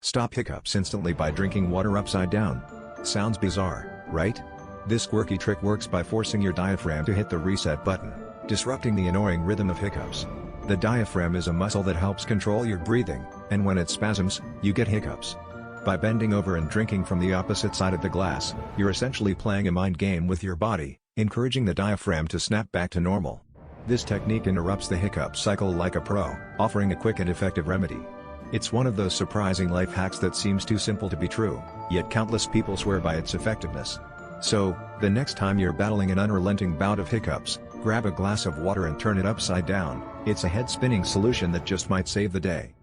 Stop hiccups instantly by drinking water upside down. Sounds bizarre, right? This quirky trick works by forcing your diaphragm to hit the reset button, disrupting the annoying rhythm of hiccups. The diaphragm is a muscle that helps control your breathing, and when it spasms, you get hiccups. By bending over and drinking from the opposite side of the glass, you're essentially playing a mind game with your body, encouraging the diaphragm to snap back to normal. This technique interrupts the hiccup cycle like a pro, offering a quick and effective remedy. It's one of those surprising life hacks that seems too simple to be true, yet countless people swear by its effectiveness. So, the next time you're battling an unrelenting bout of hiccups, grab a glass of water and turn it upside down. It's a head-spinning solution that just might save the day.